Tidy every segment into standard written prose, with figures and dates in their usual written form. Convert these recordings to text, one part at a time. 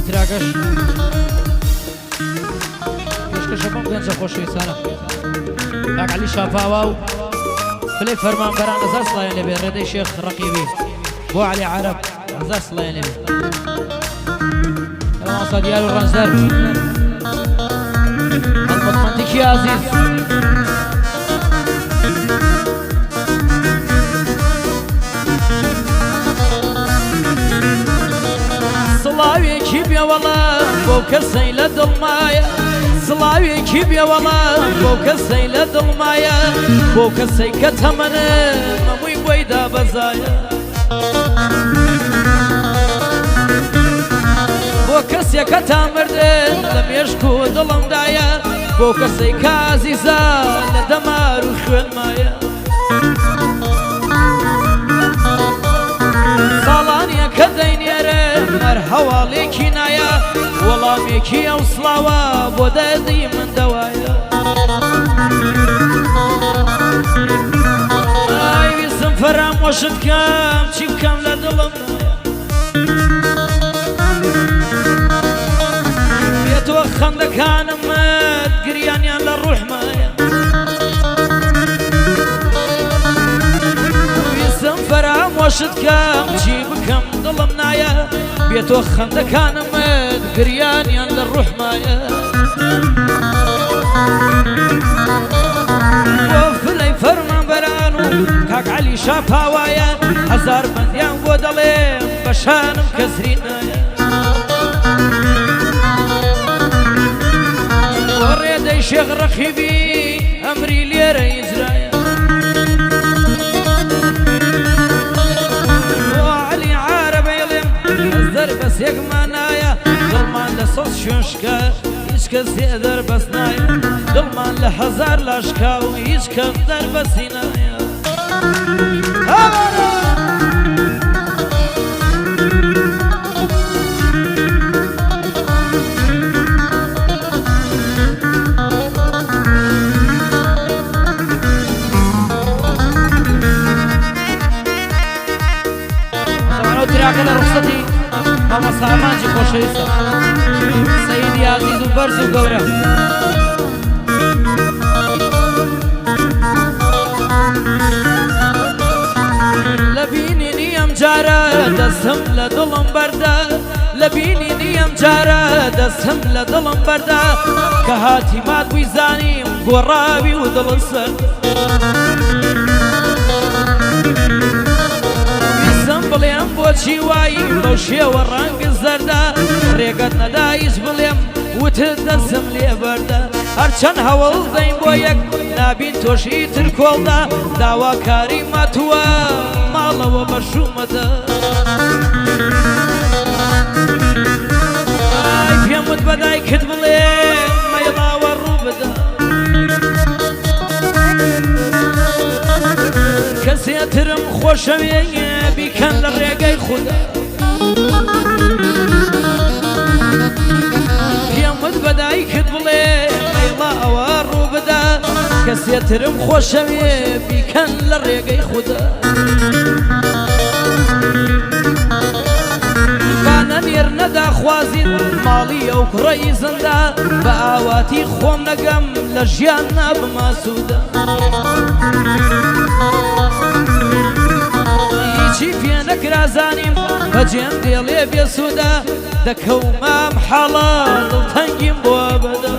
تراكش كشكش بم گنج خوشویستانه کاک علی شافاواو بلي فرمان بران ازاس الله ينبي ردي شيخ رقيبي بو علي عرب ازاس الله ينبي الوصا ديالو الرنزر المطمنتك يا عزيز صلاوي كيب يا والله بوك السيلة ضلمايا صلاوي كيب يا والله بوك السيلة ضلمايا بوك السيكة تمنى مموي بويدا بزايا بوك السيكة تامردن لم يشكو ظلم دايا بوك السيكة عزيزة لدمار وخوان مايا صالانيا كدين يرى مرحوا ليكي نايا والله ميكي او صلاوة بودادي من دوايا اي بيسم فرام وشد كام تشيب كام لدلم يتوخن دكان مات قريان يان للروح مايا بيسم فرام وشد كام تشيب كام ظلم نايا بيتوخن دكان مات قريان يان للروح مايا وفلي فرمان برانو كاك علي شافاوايا هزار بنديان بودلين بشانم كسرينايا وريدي شيخ رخيبي امري ليرة يزرايا وعلي عارب يلم الزر بس يقمانايا ظلمان لصوص شوشكا يشكا سيدر بس نايا ظلمان لحزار لاشكا ويشكا در بس نايا تراكنا رخصتي ماما سامانجي خوشويستا سيدي عزيز وبرز وقورة لبيني نيام جارة دسم لدلم بردا لبيني نيام جارة دسم لدلم بردا كهاتي مات ويزاني قرابي ودل السر بليم بوشي واي بوشي ورانق الزردا ريقت ندايش بليم وتدسم لي بردا هرچن هول دين بويك نابين توشي تركول دا داوا كاري ماتوا مالا ومشروم دا اي بيمت بداي كد بليم ما يلا والروب دا كسي ترم خوشوي بيكن للرقاي خدا يمد بداي كدبلي ايلا اوارو بدا كسي ترم خوشوي بيكن للرقاي خدا بانن يرندا خوازيد مالي او كري زندا باواتي خوم نقم لجيانا بماسودا يجي فينك رازانيم بجيم ديالي بيسودا دكو مام حلال تنجيم بوابدا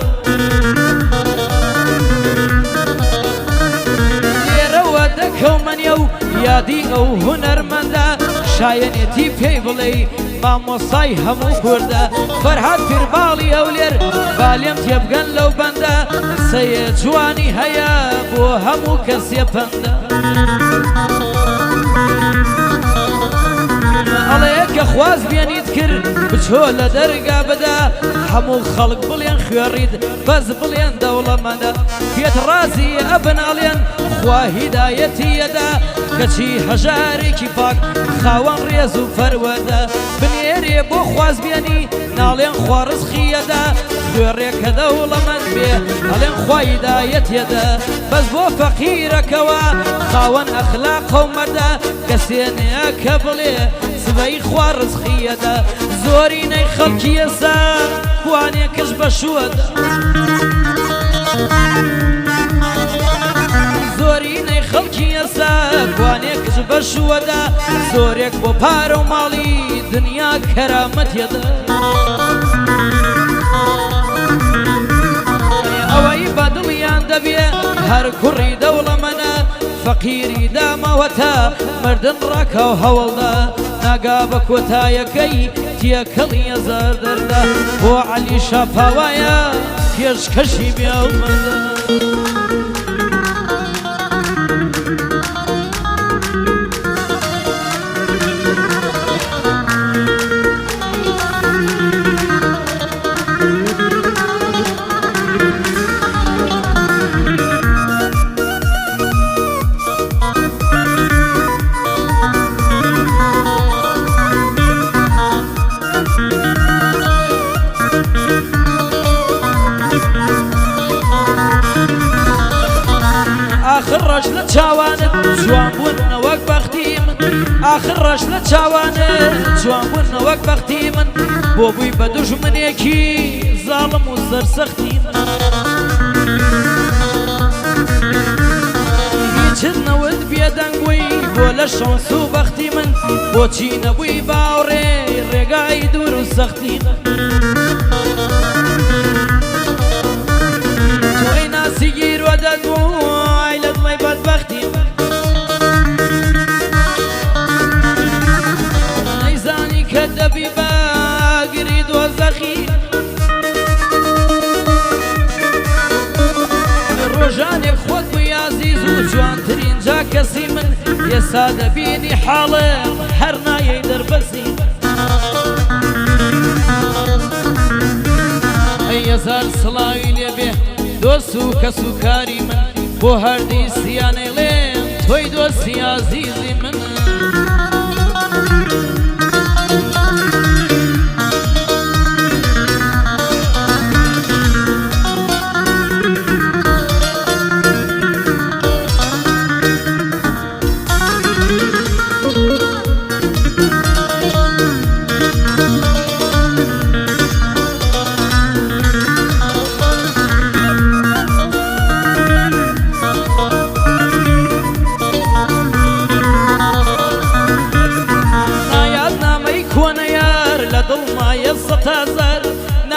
يروا دكو من يو يادي او هنر مندا شاينيتي في بلي ما مصاي همو كوردا فرحات في بالي اولير باليم تيبقن لو بندا سيد جواني هيا بو همو كسي بندا عليك خواز بياني تكر بجهول درقا بدا همو خلق بلين خيريد بز بلين دولة مدى بيت رازي ابن علين خوا هدايتي يدا كشي حجاري كيفاك خاوان ريزو فرودا بنيري بو خواز بياني نالين خوا رزخي يدا خيريك دولة من بيه علين خوا هدايت يدا بز بو فقيرك وا خاوان اخلاق ومدى كسيني اكبلي سبي خوار رزخي يدا زۆرینەی خەڵکی ئێستا کوانێکش بە شووەدا زۆرینەی خەڵکی ئێستا کوانێکش بە شووەدا زۆرێک بۆ پارە و ماڵی دنیا کەرامەتێدا ئەوەی بە دڵیان دەبێ هەر کوڕی دەوڵەمەنە فەقیری دامەوەتە مردن ڕاکە و هەوڵدا ناگا بە کۆتایەکەی تێکەڵی ئەزار دەردا بۆ عەلی شاپاوایە پێشکەشی بیاومەدا آخر ڕەش لە چاوانت جوان بوون نەوەک بەختی من آخر ڕەش لە چاوانت جوان بوون نەوەک بەختی من بۆ بووی بە دوژمنێکی زاڵم و سەرسەختی من هیچت نەوت بێدەنگ بووی بۆ لە شانس و بەختی من بۆچی نەبووی باوڕێ ڕێگای دوور و سەختی من تۆی ناسی گیرۆ دەدبوو بدبختی نەیزانی کە دەبی باگری دۆزەخی ڕۆژانێک خۆت بووی عەزیز و جوانترین جا کەسی من ئێستا دەبینی حاڵم هەر نایەی دەربەسی ئەی هەزار سڵاوی لێبێ دۆست و کەس و کاری من بۆ هەردیسیانەی لێم تۆی دۆستی عەزیزی من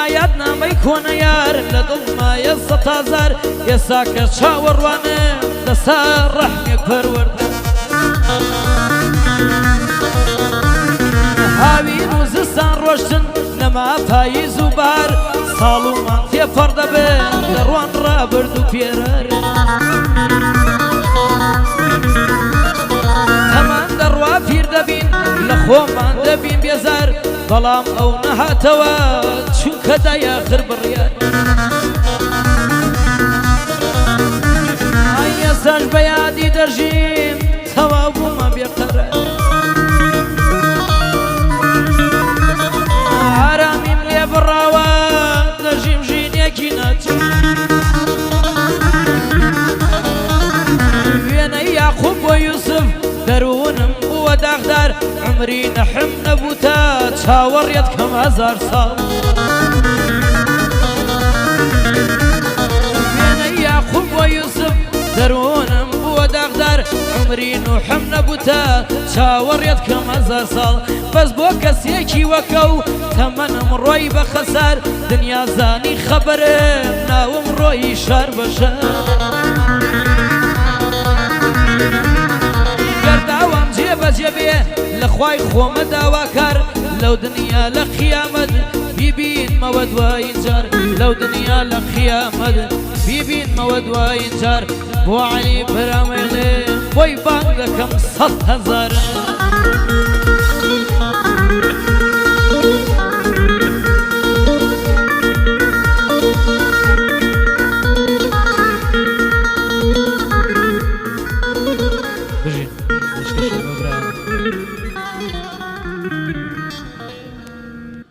نایاد نامەی کۆنە یار لە دڵمایە سەد هەزار ئێستا کە چاوەڕوانە دەستا ڕەحمێک پەروەردە هاوین و زستان ڕۆشتن نەما پاییز و بار ساڵ و مان تێپەڕ دەبێن دەڕوان ڕابرد و پێرەر هەمان دەڕوا پیر دەبین لە خۆمان دەبین بێزار بەڵام ئەو نەهاتەوە چونکە دایاخر بڕیار ئێستاش بە یادی دەژیم تەواو بوومە بێقەرار ئارامیم لێ بڕاوە دەژیم ژینێکی ناچێت وێنەی یاقوب بۆ یوسف دەروونم بووە داغدار عمری نەحم نەبووتە چاوەڕێت کەم هەزار ساڵ وێنەی یاقوب بۆ یوسف دەروونم بووە داغدار عمری نوحم نەبووتە چاوەڕێت کەم هەزار ساڵ بەس بۆ کەسێکی وەکەو تەمەنم ڕۆی بە خەسار دنیا زانی خەبەرم ناوم ڕۆی شار بەشار گەرداوام جێبەجێبێ لە خوای خۆمە داواکار لەو دنیا لە قیامەت بیبینمەوە دوایین جار لەو دنیا لە قیامەت بیبینمەوە دوایین جار بۆ عەلی پەرامەڵێ بۆی بانگ دەکەم 100 هەزار